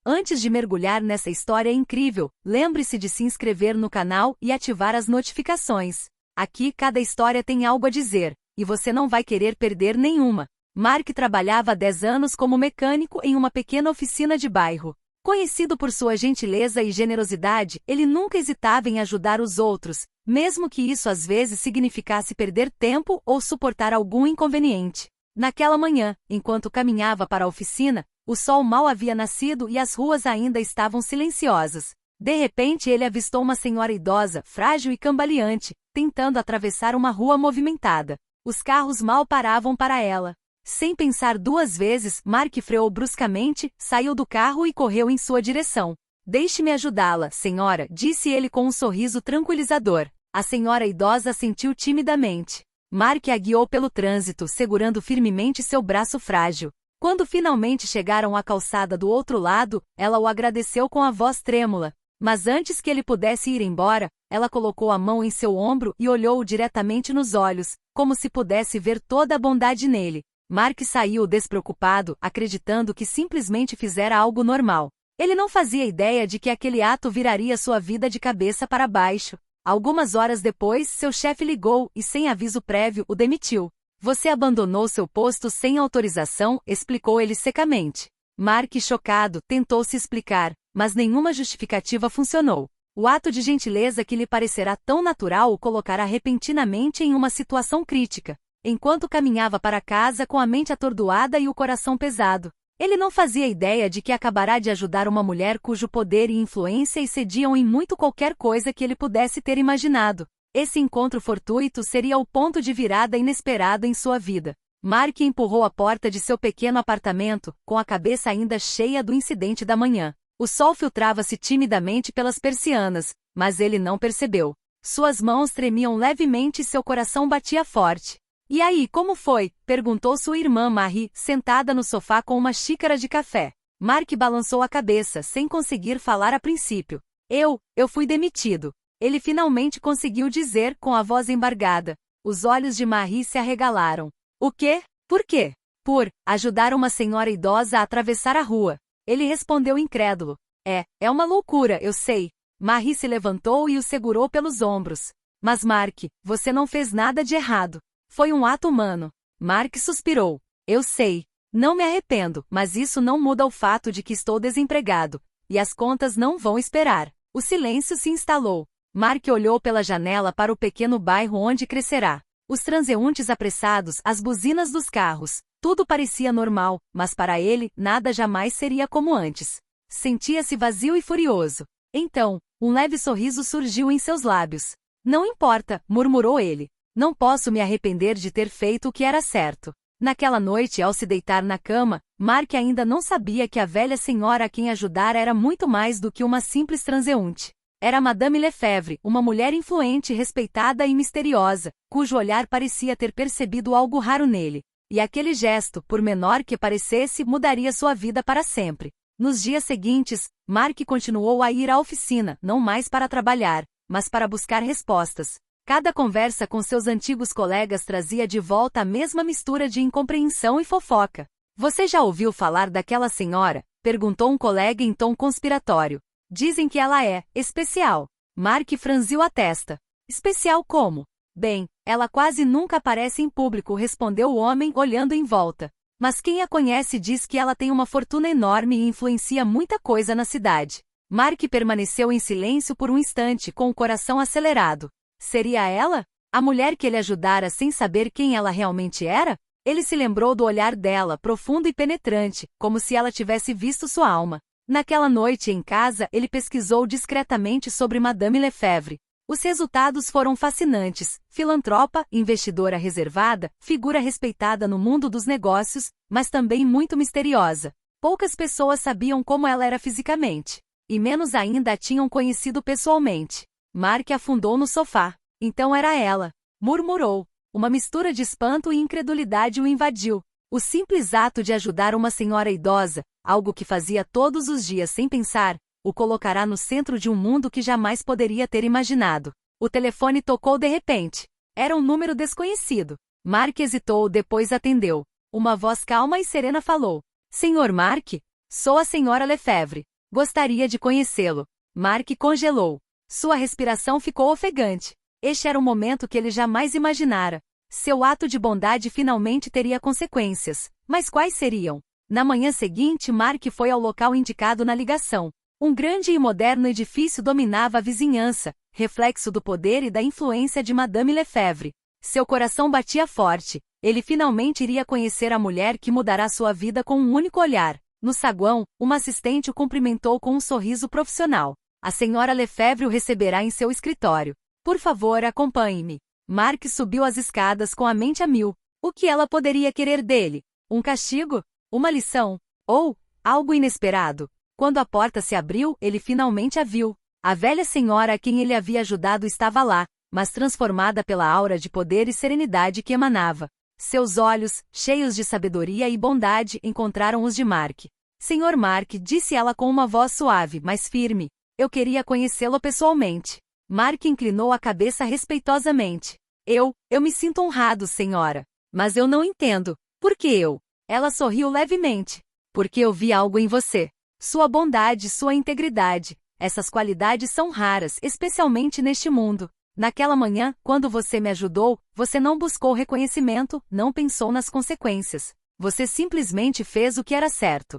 Antes de mergulhar nessa história incrível, lembre-se de se inscrever no canal e ativar as notificações. Aqui cada história tem algo a dizer, e você não vai querer perder nenhuma. Mark trabalhava há 10 anos como mecânico em uma pequena oficina de bairro. Conhecido por sua gentileza e generosidade, ele nunca hesitava em ajudar os outros, mesmo que isso às vezes significasse perder tempo ou suportar algum inconveniente. Naquela manhã, enquanto caminhava para a oficina, o sol mal havia nascido e as ruas ainda estavam silenciosas. De repente ele avistou uma senhora idosa, frágil e cambaleante, tentando atravessar uma rua movimentada. Os carros mal paravam para ela. Sem pensar duas vezes, Mark freou bruscamente, saiu do carro e correu em sua direção. Deixe-me ajudá-la, senhora, disse ele com um sorriso tranquilizador. A senhora idosa assentiu timidamente. Mark a guiou pelo trânsito, segurando firmemente seu braço frágil. Quando finalmente chegaram à calçada do outro lado, ela o agradeceu com a voz trêmula. Mas antes que ele pudesse ir embora, ela colocou a mão em seu ombro e olhou-o diretamente nos olhos, como se pudesse ver toda a bondade nele. Mark saiu despreocupado, acreditando que simplesmente fizera algo normal. Ele não fazia ideia de que aquele ato viraria sua vida de cabeça para baixo. Algumas horas depois, seu chefe ligou e, sem aviso prévio, o demitiu. Você abandonou seu posto sem autorização, explicou ele secamente. Mark, chocado, tentou se explicar, mas nenhuma justificativa funcionou. O ato de gentileza que lhe parecerá tão natural o colocará repentinamente em uma situação crítica. Enquanto caminhava para casa com a mente atordoada e o coração pesado. Ele não fazia ideia de que acabará de ajudar uma mulher cujo poder e influência excediam em muito qualquer coisa que ele pudesse ter imaginado. Esse encontro fortuito seria o ponto de virada inesperado em sua vida. Mark empurrou a porta de seu pequeno apartamento, com a cabeça ainda cheia do incidente da manhã. O sol filtrava-se timidamente pelas persianas, mas ele não percebeu. Suas mãos tremiam levemente e seu coração batia forte. E aí, como foi? Perguntou sua irmã Marie, sentada no sofá com uma xícara de café. Mark balançou a cabeça, sem conseguir falar a princípio. Eu fui demitido. Ele finalmente conseguiu dizer, com a voz embargada. Os olhos de Marie se arregalaram. O quê? Por quê? Por ajudar uma senhora idosa a atravessar a rua. Ele respondeu incrédulo. É uma loucura, eu sei. Marie se levantou e o segurou pelos ombros. Mas Mark, você não fez nada de errado. Foi um ato humano. Mark suspirou. Eu sei. Não me arrependo, mas isso não muda o fato de que estou desempregado. E as contas não vão esperar. O silêncio se instalou. Mark olhou pela janela para o pequeno bairro onde crescerá. Os transeuntes apressados, as buzinas dos carros. Tudo parecia normal, mas para ele, nada jamais seria como antes. Sentia-se vazio e furioso. Então, um leve sorriso surgiu em seus lábios. Não importa, murmurou ele. Não posso me arrepender de ter feito o que era certo. Naquela noite, ao se deitar na cama, Mark ainda não sabia que a velha senhora a quem ajudara era muito mais do que uma simples transeunte. Era Madame Lefebvre, uma mulher influente, respeitada e misteriosa, cujo olhar parecia ter percebido algo raro nele. E aquele gesto, por menor que parecesse, mudaria sua vida para sempre. Nos dias seguintes, Mark continuou a ir à oficina, não mais para trabalhar, mas para buscar respostas. Cada conversa com seus antigos colegas trazia de volta a mesma mistura de incompreensão e fofoca. Você já ouviu falar daquela senhora? Perguntou um colega em tom conspiratório. Dizem que ela é especial. Mark franziu a testa. Especial como? Bem, ela quase nunca aparece em público, respondeu o homem olhando em volta. Mas quem a conhece diz que ela tem uma fortuna enorme e influencia muita coisa na cidade. Mark permaneceu em silêncio por um instante, com o coração acelerado. Seria ela? A mulher que ele ajudara sem saber quem ela realmente era? Ele se lembrou do olhar dela, profundo e penetrante, como se ela tivesse visto sua alma. Naquela noite em casa, ele pesquisou discretamente sobre Madame Lefebvre. Os resultados foram fascinantes. Filantropa, investidora reservada, figura respeitada no mundo dos negócios, mas também muito misteriosa. Poucas pessoas sabiam como ela era fisicamente. E menos ainda a tinham conhecido pessoalmente. Mark afundou no sofá. Então era ela. Murmurou. Uma mistura de espanto e incredulidade o invadiu. O simples ato de ajudar uma senhora idosa, algo que fazia todos os dias sem pensar, o colocará no centro de um mundo que jamais poderia ter imaginado. O telefone tocou de repente. Era um número desconhecido. Mark hesitou, depois atendeu. Uma voz calma e serena falou. Senhor Mark? Sou a senhora Lefebvre. Gostaria de conhecê-lo. Mark congelou. Sua respiração ficou ofegante. Este era um momento que ele jamais imaginara. Seu ato de bondade finalmente teria consequências. Mas quais seriam? Na manhã seguinte, Mark foi ao local indicado na ligação. Um grande e moderno edifício dominava a vizinhança, reflexo do poder e da influência de Madame Lefebvre. Seu coração batia forte. Ele finalmente iria conhecer a mulher que mudará sua vida com um único olhar. No saguão, uma assistente o cumprimentou com um sorriso profissional. A senhora Lefebvre o receberá em seu escritório. Por favor, acompanhe-me. Mark subiu as escadas com a mente a mil. O que ela poderia querer dele? Um castigo? Uma lição? Ou algo inesperado? Quando a porta se abriu, ele finalmente a viu. A velha senhora a quem ele havia ajudado estava lá, mas transformada pela aura de poder e serenidade que emanava. Seus olhos, cheios de sabedoria e bondade, encontraram os de Mark. Senhor Mark, disse ela com uma voz suave, mas firme. Eu queria conhecê-lo pessoalmente. Mark inclinou a cabeça respeitosamente. Eu me sinto honrado, senhora. Mas eu não entendo. Por que eu? Ela sorriu levemente. Porque eu vi algo em você. Sua bondade, sua integridade. Essas qualidades são raras, especialmente neste mundo. Naquela manhã, quando você me ajudou, você não buscou reconhecimento, não pensou nas consequências. Você simplesmente fez o que era certo.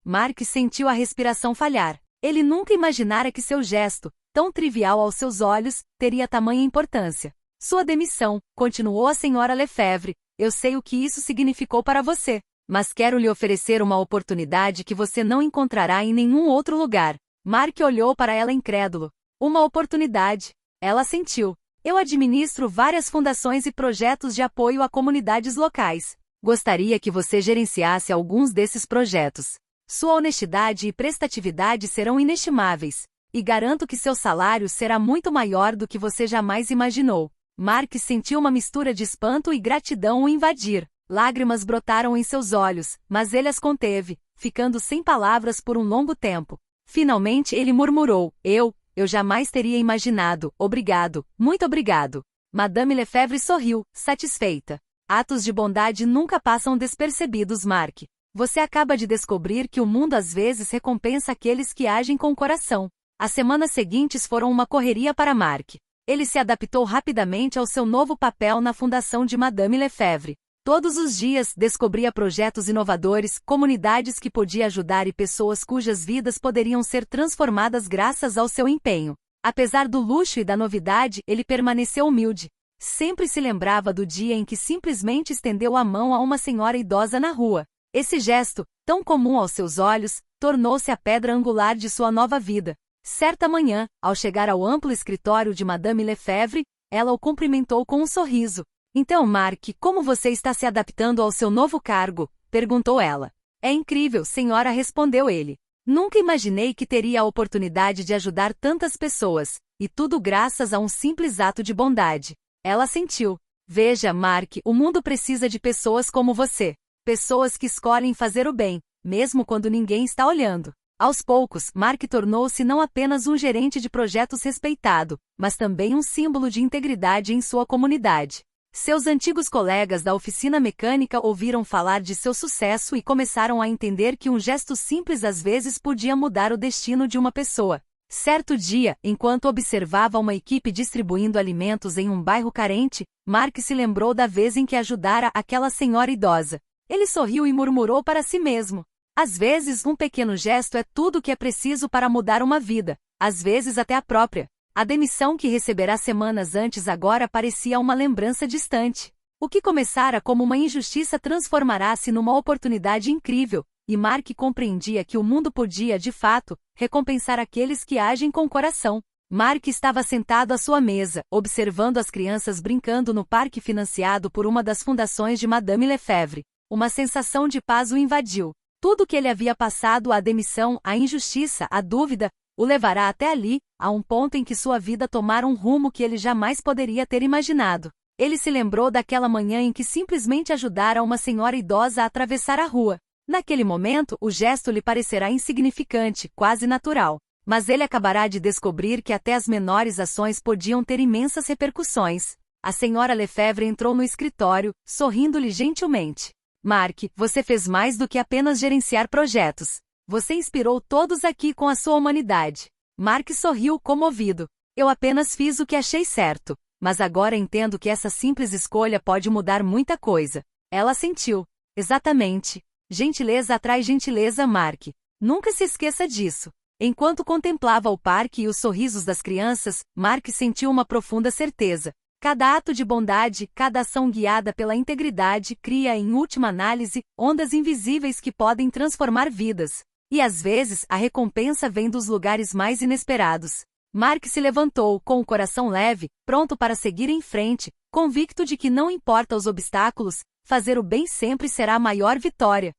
Mark sentiu a respiração falhar. Ele nunca imaginara que seu gesto, tão trivial aos seus olhos, teria tamanha importância. Sua demissão, continuou a senhora Lefebvre. Eu sei o que isso significou para você, mas quero lhe oferecer uma oportunidade que você não encontrará em nenhum outro lugar. Mark olhou para ela incrédulo. Uma oportunidade. Ela sentiu. Eu administro várias fundações e projetos de apoio a comunidades locais. Gostaria que você gerenciasse alguns desses projetos. Sua honestidade e prestatividade serão inestimáveis. E garanto que seu salário será muito maior do que você jamais imaginou. Mark sentiu uma mistura de espanto e gratidão o invadir. Lágrimas brotaram em seus olhos, mas ele as conteve, ficando sem palavras por um longo tempo. Finalmente ele murmurou, eu jamais teria imaginado, obrigado, muito obrigado. Madame Lefebvre sorriu, satisfeita. Atos de bondade nunca passam despercebidos, Mark. Você acaba de descobrir que o mundo às vezes recompensa aqueles que agem com o coração. As semanas seguintes foram uma correria para Mark. Ele se adaptou rapidamente ao seu novo papel na fundação de Madame Lefebvre. Todos os dias, descobria projetos inovadores, comunidades que podia ajudar e pessoas cujas vidas poderiam ser transformadas graças ao seu empenho. Apesar do luxo e da novidade, ele permaneceu humilde. Sempre se lembrava do dia em que simplesmente estendeu a mão a uma senhora idosa na rua. Esse gesto, tão comum aos seus olhos, tornou-se a pedra angular de sua nova vida. Certa manhã, ao chegar ao amplo escritório de Madame Lefebvre, ela o cumprimentou com um sorriso. Então, Mark, como você está se adaptando ao seu novo cargo? Perguntou ela. É incrível, senhora, respondeu ele. Nunca imaginei que teria a oportunidade de ajudar tantas pessoas, e tudo graças a um simples ato de bondade. Ela sentiu. Veja, Mark, o mundo precisa de pessoas como você. Pessoas que escolhem fazer o bem, mesmo quando ninguém está olhando. Aos poucos, Mark tornou-se não apenas um gerente de projetos respeitado, mas também um símbolo de integridade em sua comunidade. Seus antigos colegas da oficina mecânica ouviram falar de seu sucesso e começaram a entender que um gesto simples às vezes podia mudar o destino de uma pessoa. Certo dia, enquanto observava uma equipe distribuindo alimentos em um bairro carente, Mark se lembrou da vez em que ajudara aquela senhora idosa. Ele sorriu e murmurou para si mesmo. Às vezes, um pequeno gesto é tudo o que é preciso para mudar uma vida, às vezes até a própria. A demissão que receberá semanas antes agora parecia uma lembrança distante. O que começara como uma injustiça transformará-se numa oportunidade incrível, e Mark compreendia que o mundo podia, de fato, recompensar aqueles que agem com o coração. Mark estava sentado à sua mesa, observando as crianças brincando no parque financiado por uma das fundações de Madame Lefebvre. Uma sensação de paz o invadiu. Tudo o que ele havia passado, a demissão, a injustiça, a dúvida, o levará até ali, a um ponto em que sua vida tomara um rumo que ele jamais poderia ter imaginado. Ele se lembrou daquela manhã em que simplesmente ajudara uma senhora idosa a atravessar a rua. Naquele momento, o gesto lhe parecerá insignificante, quase natural. Mas ele acabará de descobrir que até as menores ações podiam ter imensas repercussões. A senhora Lefebvre entrou no escritório, sorrindo-lhe gentilmente. Mark, você fez mais do que apenas gerenciar projetos. Você inspirou todos aqui com a sua humanidade. Mark sorriu comovido. Eu apenas fiz o que achei certo, mas agora entendo que essa simples escolha pode mudar muita coisa. Ela sentiu. Exatamente. Gentileza atrai gentileza, Mark. Nunca se esqueça disso. Enquanto contemplava o parque e os sorrisos das crianças, Mark sentiu uma profunda certeza. Cada ato de bondade, cada ação guiada pela integridade cria, em última análise, ondas invisíveis que podem transformar vidas. E às vezes, a recompensa vem dos lugares mais inesperados. Mark se levantou, com o coração leve, pronto para seguir em frente, convicto de que não importa os obstáculos, fazer o bem sempre será a maior vitória.